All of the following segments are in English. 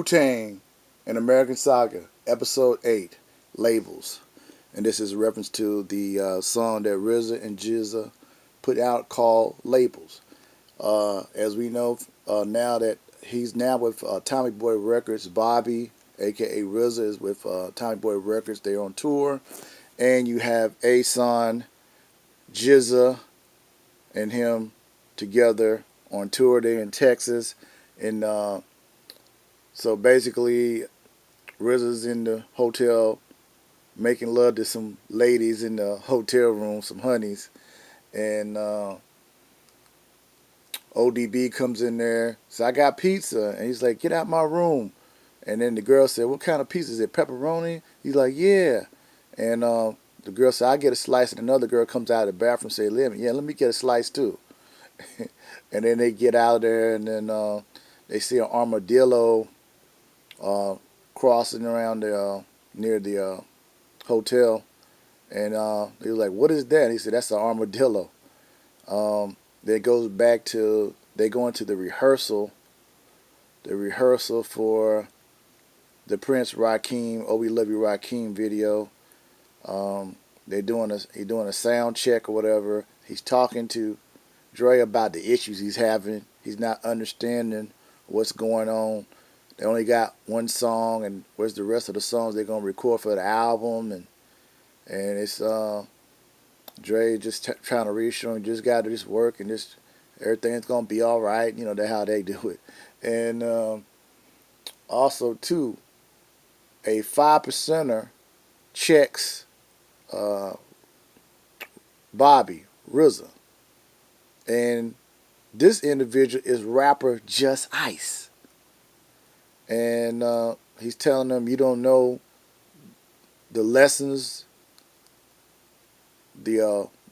Tang and American Saga, Episode 8, Labels. And this is a reference to the song that RZA and GZA put out called Labels. As we know, now that he's now with Tommy Boy Records, Bobby, aka RZA, is with Tommy Boy Records. They're on tour. And you have Ason, GZA, and him together on tour. They're in Texas. And so basically, RZA's in the hotel making love to some ladies in the hotel room, some honeys. And ODB comes in there, so I got pizza. And he's like, get out my room. And then the girl said, what kind of pizza? Is it pepperoni? He's like, yeah. And the girl said, I get a slice. And another girl comes out of the bathroom and say, let me get a slice too. And then they get out there, and then they see an armadillo crossing around near the hotel. And he was like, what is that? And he said, that's an armadillo. Then it goes back to, they go into the rehearsal for the Prince Rakim, Oh We Love You Rakim video. He doing a sound check or whatever. He's talking to Dre about the issues he's having. He's not understanding what's going on. They only got one song, and where's the rest of the songs they're gonna record for the album? And it's Dre just trying to reassure him, just got to just work and just everything's gonna be all right. You know, that's how they do it. And also too, a 5%er checks Bobby RZA, and this individual is rapper Just Ice, and he's telling them, you don't know the lessons, the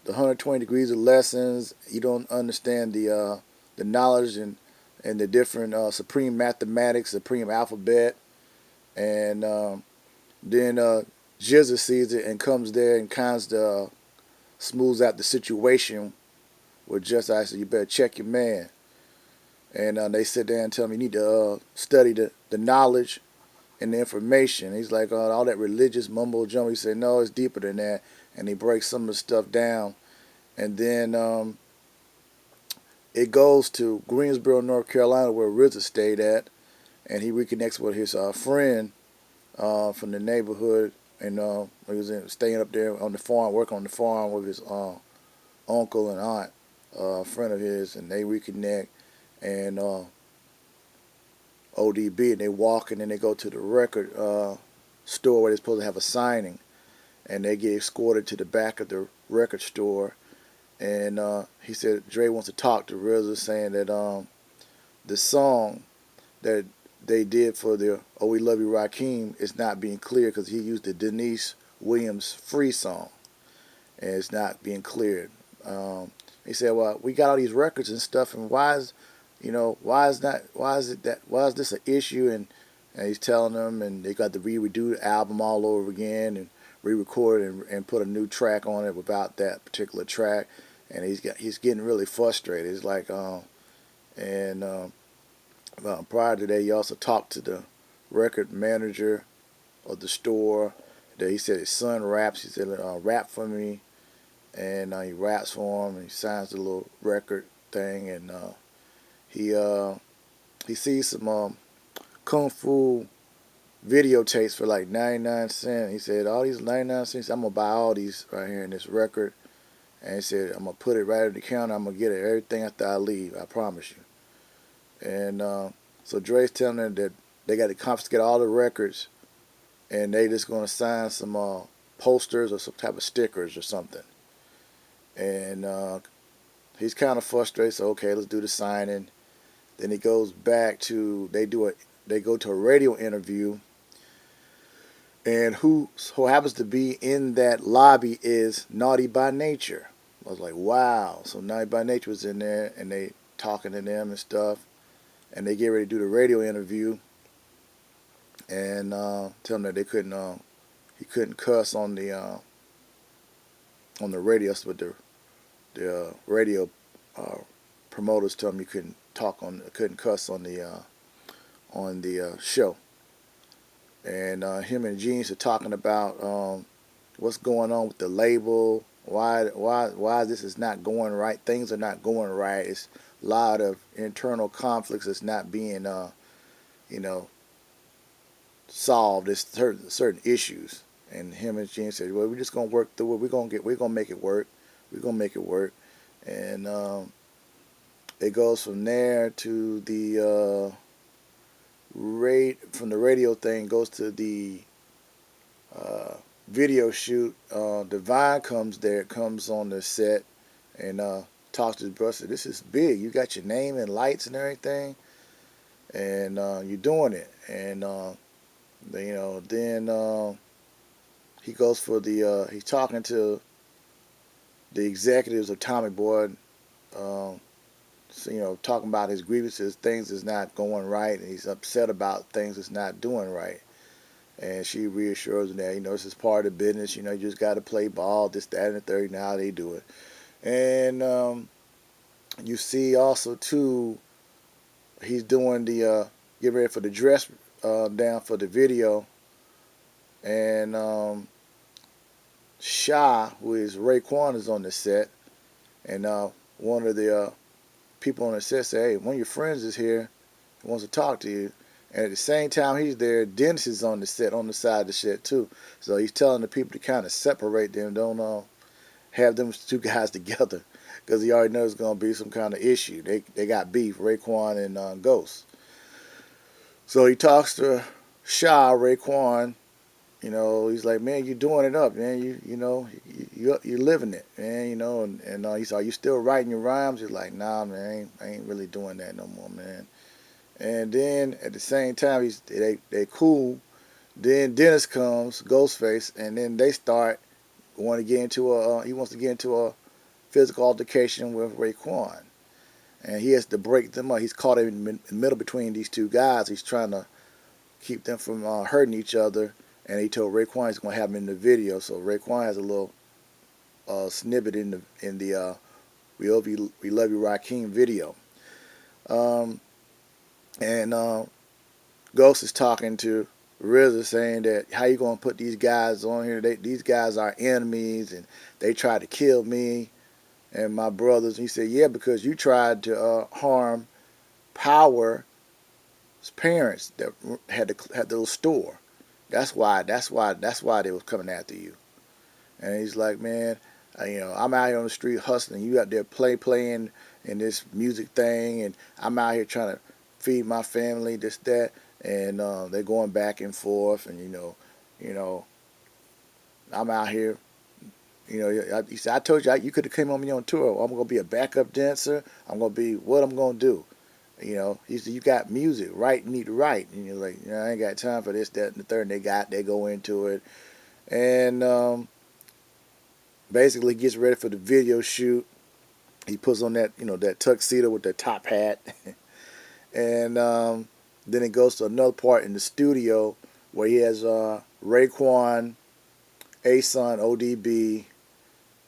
120 degrees of lessons. You don't understand the knowledge and the different supreme mathematics, supreme alphabet. And then GZA sees it and comes there and kind of smooths out the situation with Just Ice. Said, you better check your man. And they sit there and tell him, you need to study the knowledge and the information. He's like, all that religious mumbo jumbo. He said, no, it's deeper than that. And he breaks some of the stuff down. And then it goes to Greensboro, North Carolina, where RZA stayed at. And he reconnects with his friend from the neighborhood. And he was staying up there on the farm, working on the farm with his uncle and aunt, a friend of his. And they reconnect. And ODB, and they walk, and then they go to the record store where they're supposed to have a signing. And they get escorted to the back of the record store. And he said Dre wants to talk to RZA, saying that the song that they did for the Oh We Love You Rakim is not being clear because he used the Denise Williams Free song, and it's not being cleared. He said, well, we got all these records and stuff, and why is this an issue? And he's telling them, and they got to redo the album all over again and re-record and put a new track on it without that particular track. And he's getting really frustrated. It's like prior to that, he also talked to the record manager of the store. That he said his son raps. He said, rap for me, and he raps for him, and he signs the little record thing. And he sees some kung fu videotapes for like 99 cents. He said, all these 99 cents, I'm going to buy all these right here in this record. And he said, I'm going to put it right at the counter. I'm going to get it everything after I leave. I promise you. And so Dre's telling them that they got to confiscate all the records, and they just going to sign some posters or some type of stickers or something. And he's kind of frustrated. So, okay, let's do the signing. Then he goes back to, they go to a radio interview, and who happens to be in that lobby is Naughty by Nature. I was like, wow. So Naughty by Nature was in there, and they talking to them and stuff, and they get ready to do the radio interview, and tell them that he couldn't cuss on the radio, but the radio promoters told him you couldn't cuss on on the show, and him and Genius are talking about what's going on with the label. Why this is not going right? Things are not going right. It's a lot of internal conflicts that's not being you know solved. It's certain issues. And him and Gene said, "Well, we're just gonna work through it. We're gonna make it work. We're gonna make it work." And it goes from there to the from the radio thing goes to the video shoot. Divine comes on the set and talks to his brother. Said, "This is big. You got your name and lights and everything, and you're doing it." And then he goes for the he's talking to the executives of Tommy Boy, so, talking about his grievances, things is not going right, and he's upset about things that's not doing right. And she reassures him that, this is part of the business, you just got to play ball, this, that, and the third, and how they do it. And you see also, too, he's doing the, get ready for the dress down for the video, and Sha, who is Raekwon, is on the set, and one of the people on the set say, "Hey, one of your friends is here, he wants to talk to you." And at the same time he's there, Dennis is on the set, on the side of the set too. So he's telling the people to kind of separate them, don't have them two guys together, because he already knows it's going to be some kind of issue. They got beef, Raekwon and Ghost. So he talks to Sha, Raekwon. He's like, "Man, you're doing it up, man. You're living it, man. And he's like, "Are you still writing your rhymes?" He's like, "Nah, man, I ain't really doing that no more, man." And then at the same time, they cool. Then Dennis comes, Ghostface, and then they start want to get into he wants to get into a physical altercation with Raekwon, and he has to break them up. He's caught in the middle between these two guys. He's trying to keep them from hurting each other. And he told Raekwon he's going to have him in the video. So Raekwon has a little snippet in the We Love You Rakim video. And Ghost is talking to RZA, saying that, "How you going to put these guys on here? These guys are enemies, and they tried to kill me and my brothers." And he said, "Yeah, because you tried to harm Power's parents that had the little store. That's why they was coming after you." And he's like, "Man, I'm out here on the street hustling. You out there playing in this music thing, and I'm out here trying to feed my family, this, that." And they're going back and forth, and I'm out here. He said, "I told you you could have came on me on tour. I'm gonna be a backup dancer. I'm gonna be what I'm gonna do." He said, "You got music, right? You need to write." And you're like, "I ain't got time for this, that, and the third." And they go into it, and basically gets ready for the video shoot. He puts on that tuxedo with the top hat, and then it goes to another part in the studio where he has Raekwon, A-Son, ODB,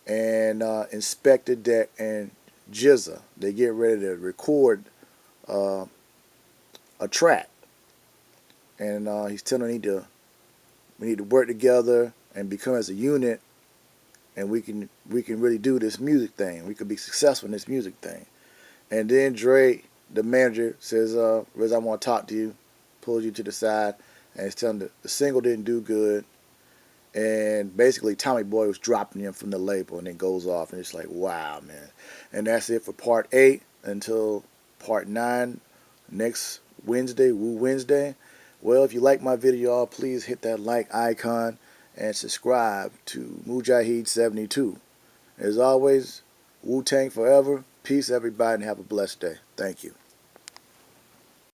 and Inspector Deck and Jizza. They get ready to record a track, and he's telling me we need to work together and become as a unit, and we can really do this music thing. We could be successful in this music thing. And then Dre, the manager, says, "Riz, I want to talk to you." Pulls you to the side, and he's telling the single didn't do good, and basically Tommy Boy was dropping him from the label, and it goes off, and it's like, wow, man. And that's it for part 8 until part 9 next Wednesday, Woo Wednesday. Well, if you like my video, please hit that like icon and subscribe to Mujahid72. As always, Wu-Tang forever. Peace, everybody, and have a blessed day. Thank you.